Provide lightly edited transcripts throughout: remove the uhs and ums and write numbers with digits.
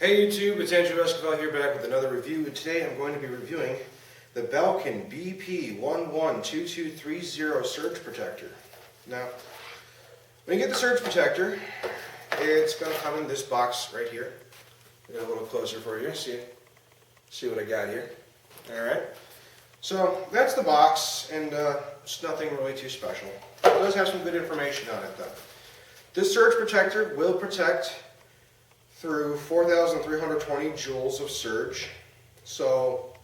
Hey YouTube, it's Joules here back with another review, and today I'm going to be reviewing the BELKIN BP112230 surge protector. Now, when you get the surge protector, it's going to come in this box right here. I'll get a little closer for you, see what I got here. Alright, so that's the box, and it's nothing really too special. It does have some good information on it though. This surge protector will protect through 4,320 joules of surge. So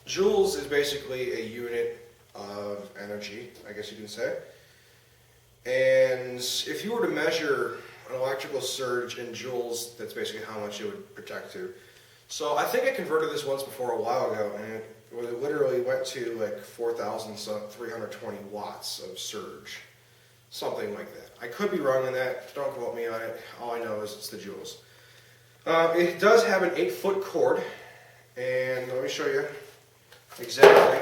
joules is basically a unit of energy, I guess you can say. And if you were to measure an electrical surge in joules, that's basically how much it would protect to. So I think I converted this once before a while ago, and it literally went to like 4,320 watts of surge. Something like that. I could be wrong on that, don't quote me on it. All I know is it's the joules. It does have an 8-foot cord, and let me show you exactly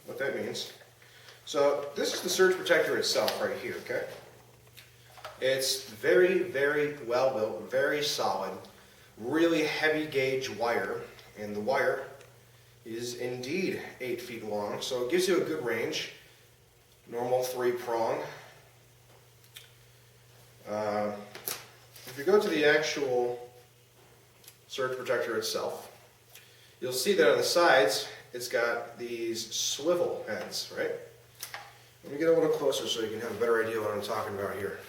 what that means. So this is the surge protector itself right here, okay? It's very, very well built, very solid, really heavy gauge wire, and the wire is indeed 8 feet long, so it gives you a good range. Normal 3-prong. If you go to the actual surge protector itself, you'll see that on the sides it's got these swivel heads, right? Let me get a little closer so you can have a better idea what I'm talking about here.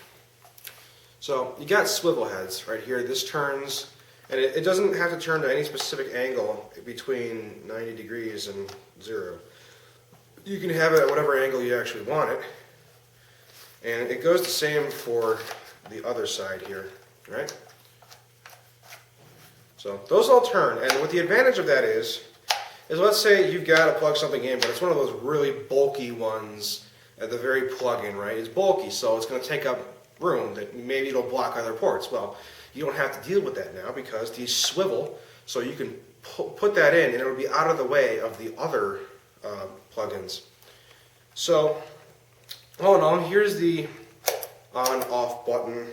So you got swivel heads right here. This turns, and it doesn't have to turn to any specific angle between 90 degrees and 0. You can have it at whatever angle you actually want it, and it goes the same for the other side here, right? So those all turn, and what the advantage of that is let's say you've got to plug something in, but it's one of those really bulky ones at the very plug-in, right? It's bulky, so it's going to take up room that maybe it'll block other ports. Well, you don't have to deal with that now because these swivel, so you can put that in and it'll be out of the way of the other plug-ins. So, all in all, here's the on-off button.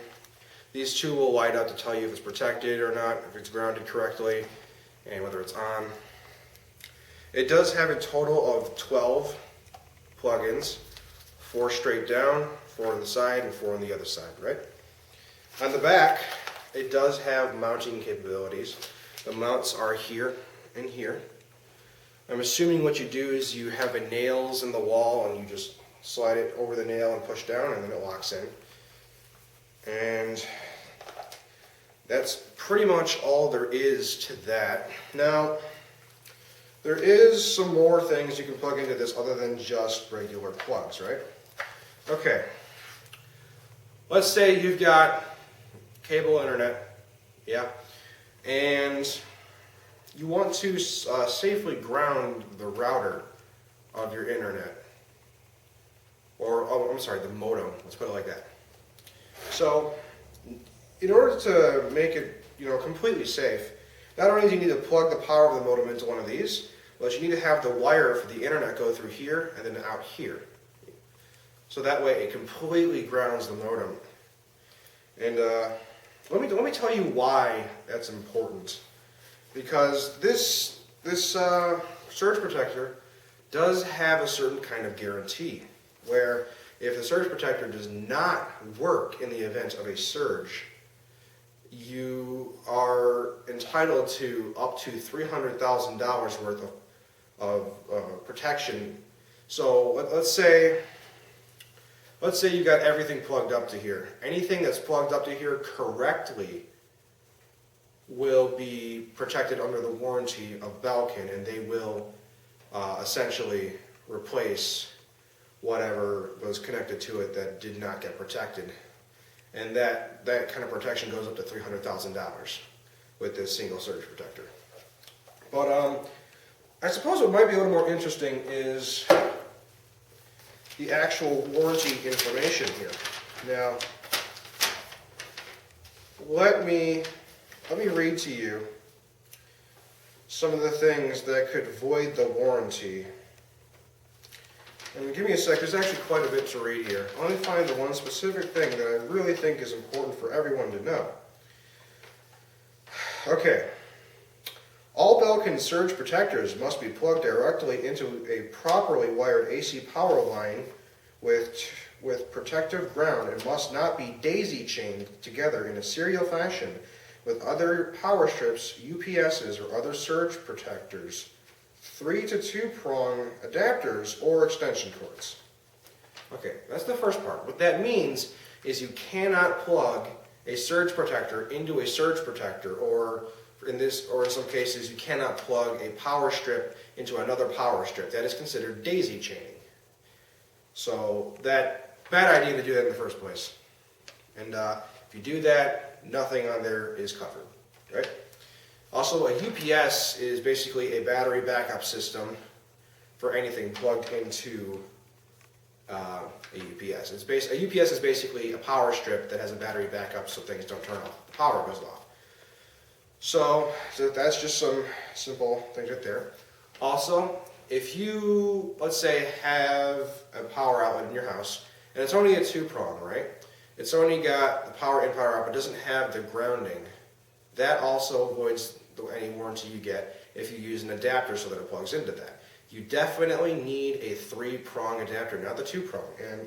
These two will light up to tell you if it's protected or not, if it's grounded correctly, and whether it's on. It does have a total of 12 plug-ins, 4 straight down, 4 on the side, and 4 on the other side, right? On the back, it does have mounting capabilities. The mounts are here and here. I'm assuming what you do is you have the nails in the wall and you just slide it over the nail and push down, and then it locks in. And that's pretty much all there is to that. Now, there is some more things you can plug into this other than just regular plugs, right? Okay. Let's say you've got cable internet, yeah, and you want to safely ground the router of your internet. Or, oh, I'm sorry, the modem, let's put it like that. So, in order to make it, completely safe, not only do you need to plug the power of the modem into one of these, but you need to have the wire for the internet go through here and then out here. So that way it completely grounds the modem. And let me tell you why that's important. Because this surge protector does have a certain kind of guarantee, where if the surge protector does not work in the event of a surge, you are entitled to up to $300,000 worth of protection. So let's say you've got everything plugged up to here. Anything that's plugged up to here correctly will be protected under the warranty of BELKIN, and they will essentially replace whatever was connected to it that did not get protected. And that kind of protection goes up to $300,000 with this single surge protector. But I suppose what might be a little more interesting is the actual warranty information here. Now, let me read to you some of the things that could void the warranty. And give me a sec, there's actually quite a bit to read here. Let me find the one specific thing that I really think is important for everyone to know. Okay, All Belkin surge protectors must be plugged directly into a properly wired AC power line with protective ground and must not be daisy-chained together in a serial fashion with other power strips, UPSs, or other surge protectors, 3 to 2 prong adapters, or extension cords. Okay, that's the first part. What that means is you cannot plug a surge protector into a surge protector, or in some cases, you cannot plug a power strip into another power strip. That is considered daisy chaining. So that bad idea to do that in the first place. And if you do that, nothing on there is covered, right? Also, a UPS is basically a battery backup system for anything plugged into a UPS. A UPS is basically a power strip that has a battery backup so things don't turn off. The power goes off. So that's just some simple things right there. Also, if you, let's say, have a power outlet in your house, and it's only a 2-prong, right? It's only got the power in, power out, but doesn't have the grounding. That also avoids any warranty you get if you use an adapter so that it plugs into that. You definitely need a 3-prong adapter, not the 2-prong. And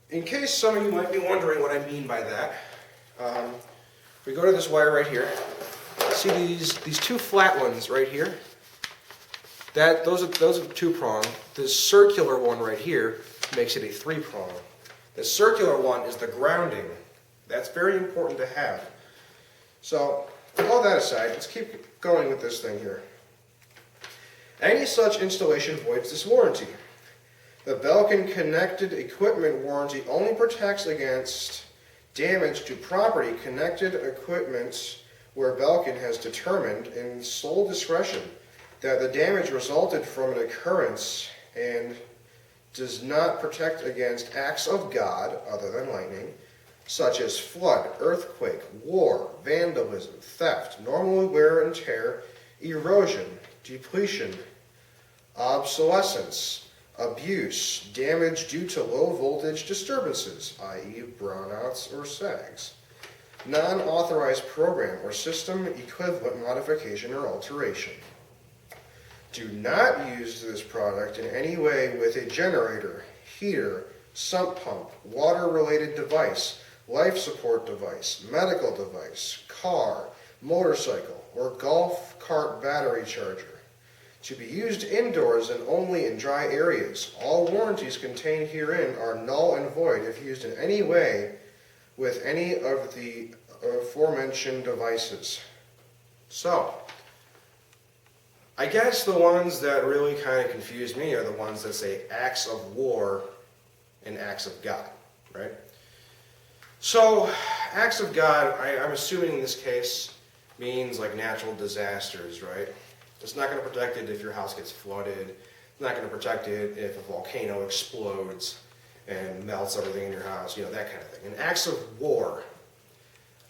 in case some of you might be wondering what I mean by that, we go to this wire right here. See these 2 flat ones right here? Those are 2-prong. The circular one right here makes it a 3-prong. The circular one is the grounding. That's very important to have. So, with all that aside, let's keep going with this thing here. Any such installation voids this warranty. The Belkin connected equipment warranty only protects against damage to property connected equipment where Belkin has determined in sole discretion that the damage resulted from an occurrence and does not protect against acts of God, other than lightning, such as flood, earthquake, war, vandalism, theft, normal wear and tear, erosion, depletion, obsolescence, abuse, damage due to low voltage disturbances, i.e. brownouts or sags, non-authorized program or system equivalent modification or alteration. Do not use this product in any way with a generator, heater, sump pump, water-related device, life support device, medical device, car, motorcycle, or golf cart battery charger. To be used indoors and only in dry areas. All warranties contained herein are null and void if used in any way with any of the aforementioned devices. So, I guess the ones that really kind of confuse me are the ones that say acts of war and acts of God, right? So, acts of God, I'm assuming in this case, means like natural disasters, right? It's not going to protect it if your house gets flooded. It's not going to protect it if a volcano explodes and melts everything in your house, you know, that kind of thing. And acts of war.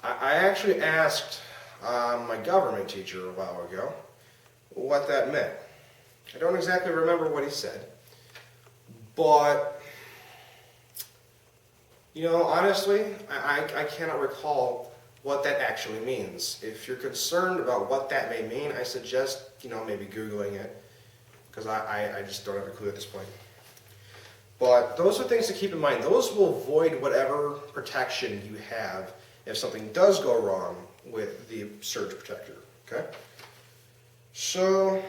I actually asked my government teacher a while ago what that meant. I don't exactly remember what he said, but, you know, honestly, I cannot recall what that actually means. If you're concerned about what that may mean, I suggest, you know, maybe Googling it, because I just don't have a clue at this point. But those are things to keep in mind. Those will void whatever protection you have if something does go wrong with the surge protector, okay? So,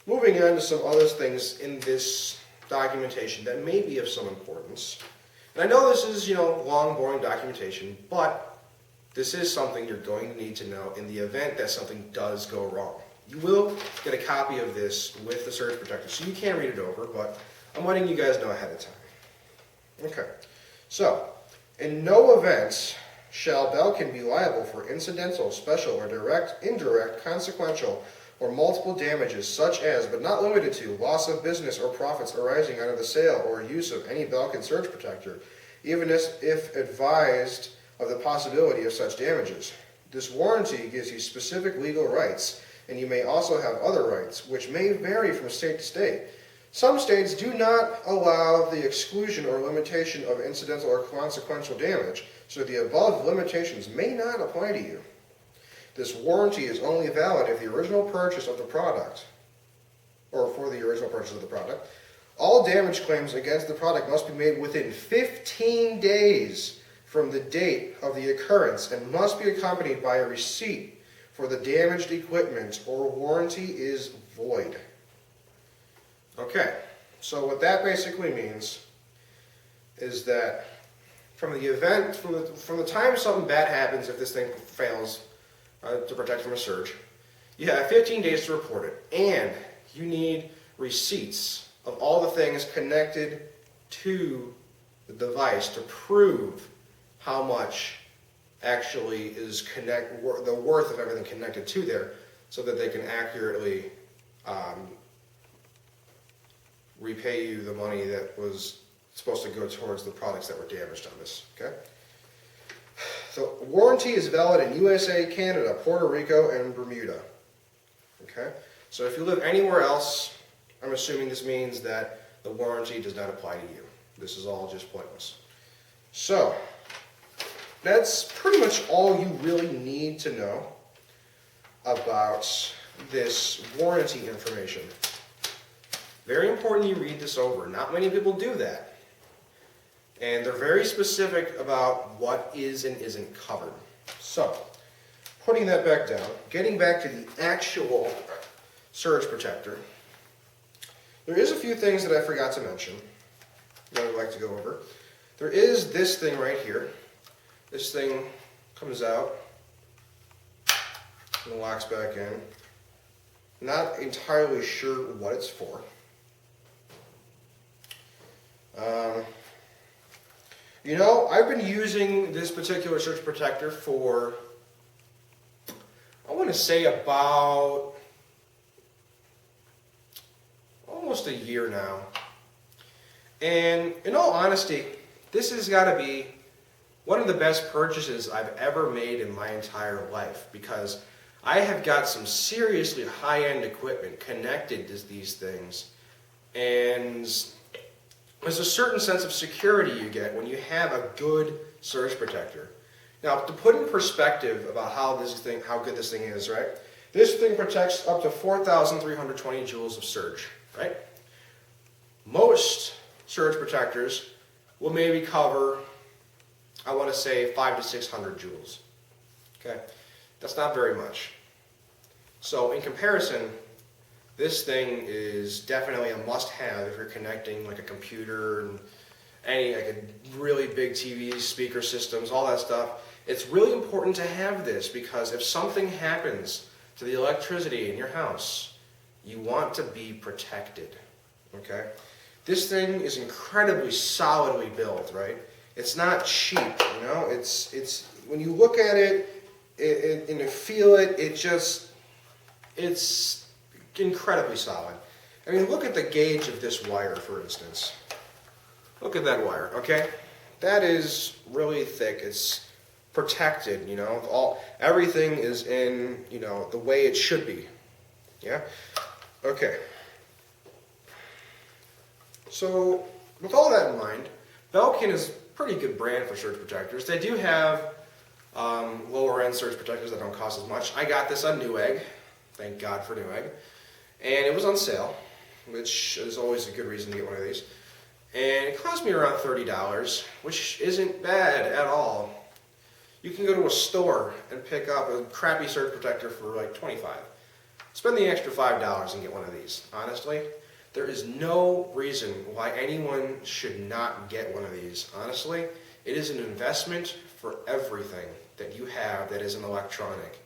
moving on to some other things in this documentation that may be of some importance. And I know this is, you know, long, boring documentation, but this is something you're going to need to know in the event that something does go wrong. You will get a copy of this with the surge protector, so you can read it over, but I'm letting you guys know ahead of time. Okay, so, in no event shall Belkin be liable for incidental, special, or direct, indirect, consequential, or multiple damages such as, but not limited to, loss of business or profits arising out of the sale or use of any Belkin surge protector, even if advised of the possibility of such damages. This warranty gives you specific legal rights, and you may also have other rights, which may vary from state to state. Some states do not allow the exclusion or limitation of incidental or consequential damage, so the above limitations may not apply to you. This warranty is only valid if the original purchase of the product, or for the original purchase of the product. All damage claims against the product must be made within 15 days from the date of the occurrence and must be accompanied by a receipt for the damaged equipment, or warranty is void. Okay, so what that basically means is that from the time something bad happens, if this thing fails to protect from a surge, you have 15 days to report it, and you need receipts of all the things connected to the device to prove how much actually is the worth of everything connected to there, so that they can accurately repay you the money that was supposed to go towards the products that were damaged on this. Okay. So warranty is valid in USA, Canada, Puerto Rico, and Bermuda. Okay. So if you live anywhere else, I'm assuming this means that the warranty does not apply to you. This is all just pointless. So that's pretty much all you really need to know about this warranty information. Very important you read this over. Not many people do that. And they're very specific about what is and isn't covered. So, putting that back down, getting back to the actual surge protector, there is a few things that I forgot to mention that I'd like to go over. There is this thing right here. This thing comes out and locks back in. Not entirely sure what it's for. You know, I've been using this particular surge protector for, I want to say, about almost a year now. And in all honesty, this has got to be one of the best purchases I've ever made in my entire life, because I have got some seriously high-end equipment connected to these things, and there's a certain sense of security you get when you have a good surge protector. Now, to put in perspective about how good this thing is, right? This thing protects up to 4,320 joules of surge, right? Most surge protectors will maybe cover, I want to say, 500 to 600 joules. Okay, that's not very much. So in comparison, this thing is definitely a must-have if you're connecting like a computer and any like a really big TV, speaker systems, all that stuff. It's really important to have this, because if something happens to the electricity in your house, you want to be protected. Okay, this thing is incredibly solidly built, right? It's not cheap, you know. It's when you look at it and you feel it, it's incredibly solid. I mean, look at the gauge of this wire, for instance. Look at that wire, okay? That is really thick. It's protected, you know. Everything is in, you know, the way it should be. Yeah? Okay. So, with all that in mind, Belkin is a pretty good brand for surge protectors. They do have lower end surge protectors that don't cost as much. I got this on Newegg. Thank God for Newegg. And it was on sale, which is always a good reason to get one of these. And it cost me around $30, which isn't bad at all. You can go to a store and pick up a crappy surge protector for like $25. Spend the extra $5 and get one of these. Honestly, there is no reason why anyone should not get one of these. Honestly, it is an investment for everything that you have that is an electronic.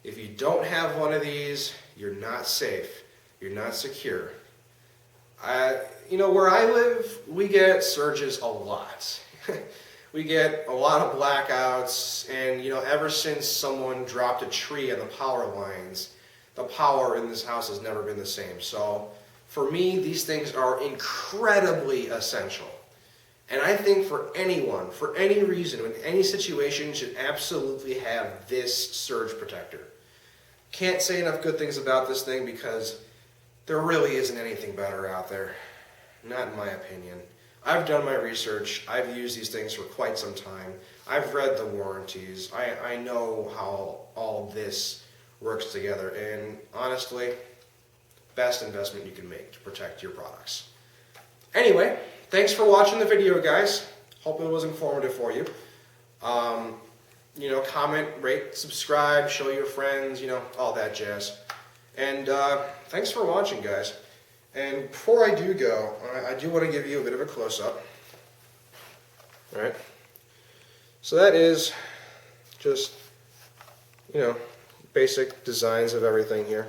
If you don't have one of these, you're not safe. You're not secure. You know, where I live, we get surges a lot. We get a lot of blackouts, and you know, ever since someone dropped a tree on the power lines, the power in this house has never been the same. So for me, these things are incredibly essential. And I think for anyone, for any reason, in any situation, should absolutely have this surge protector. Can't say enough good things about this thing, because there really isn't anything better out there. Not in my opinion. I've done my research. I've used these things for quite some time. I've read the warranties. I know how all this works together, and honestly, best investment you can make to protect your products. Anyway, thanks for watching the video, guys. Hope it was informative for you. You know, comment, rate, subscribe, show your friends, you know, all that jazz. And thanks for watching, guys. And before I do go, I do want to give you a bit of a close-up. All right. So that is just, you know, basic designs of everything here.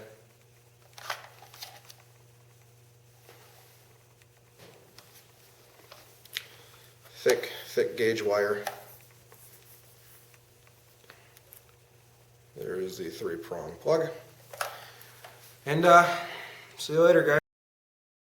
Thick gauge wire. There is the 3-prong plug. And see you later, guys.